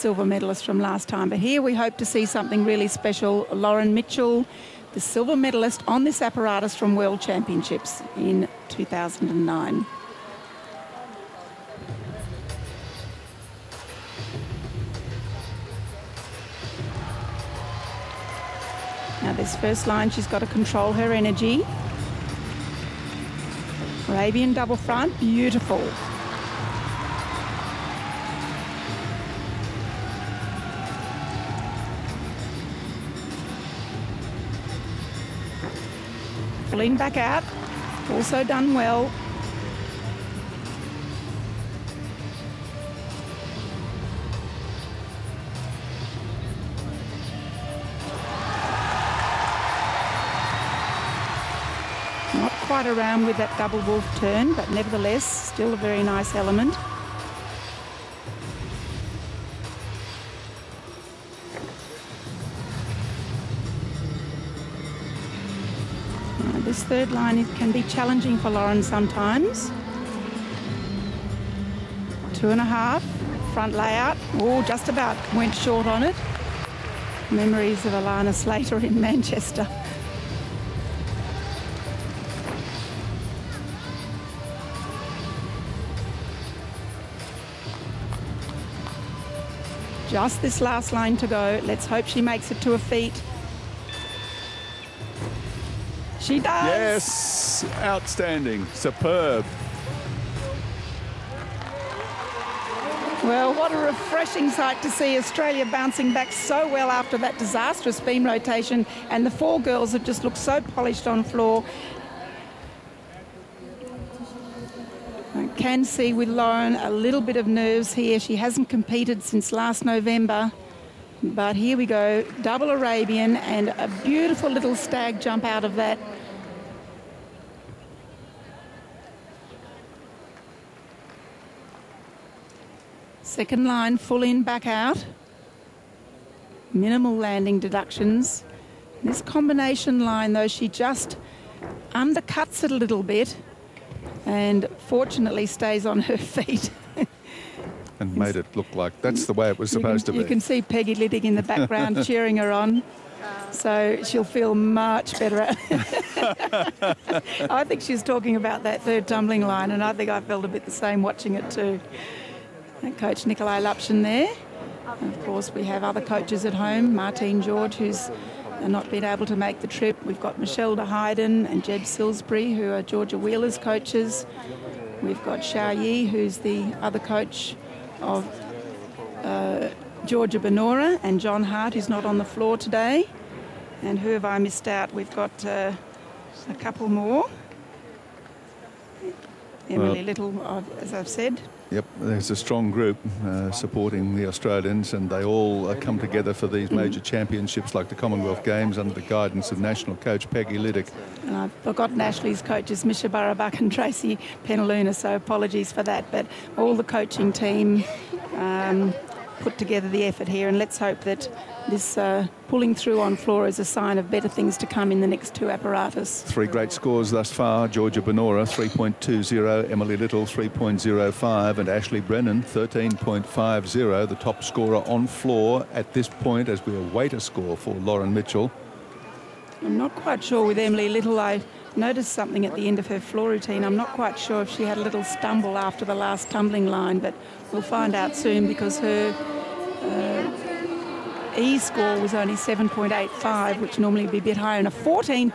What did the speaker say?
silver medalist from last time. But here we hope to see something really special. Lauren Mitchell, the silver medalist on this apparatus from World Championships in 2009. Now this first line, she's got to control her energy. Arabian double front, beautiful. Pulling back out, also done well. Not quite around with that double wolf turn, but nevertheless, still a very nice element. This third line can be challenging for Lauren sometimes. 2.5, front layout. Oh, just about went short on it. Memories of Alana Slater in Manchester. Just this last line to go. Let's hope she makes it to her feet. She does. Yes, outstanding, superb. Well, what a refreshing sight to see Australia bouncing back so well after that disastrous beam rotation, and the four girls have just looked so polished on floor. I can see with Lauren a little bit of nerves here. She hasn't competed since last November. But here we go, double Arabian and a beautiful little stag jump out of that. Second line, full in, back out. Minimal landing deductions. This combination line, though, she just undercuts it a little bit and fortunately stays on her feet. And made it look like that's the way it was supposed to be. You can see Peggy Liddick in the background cheering her on. So she'll feel much better. I think she's talking about that third tumbling line, and I think I felt a bit the same watching it too. And Coach Nikolai Lapshin there. And of course, we have other coaches at home. Martine George, who's not been able to make the trip. We've got Michelle de Hayden and Jeb Silsbury, who are Georgia Wheeler's coaches. We've got Xiao Yi, who's the other coach of Georgia Benora, and John Hart, who's not on the floor today. And who have I missed out? We've got a couple more. Emily Little, as I've said. Yep, there's a strong group supporting the Australians, and they all come together for these major championships like the Commonwealth Games under the guidance of national coach Peggy Liddick. And I've forgotten Ashley's coaches, Misha Barabak and Tracy Penaluna, so apologies for that. But all the coaching team put together the effort here, and let's hope that this pulling through on floor is a sign of better things to come in the next two apparatus. Three great scores thus far. Georgia Benora 3.20, Emily Little 3.05, and Ashley Brennan 13.50, the top scorer on floor at this point as we await a score for Lauren Mitchell. I'm not quite sure with Emily Little. I noticed something at the end of her floor routine. I'm not quite sure if she had a little stumble after the last tumbling line, but we'll find out soon because her E score was only 7.85, which normally would be a bit higher, and a 14.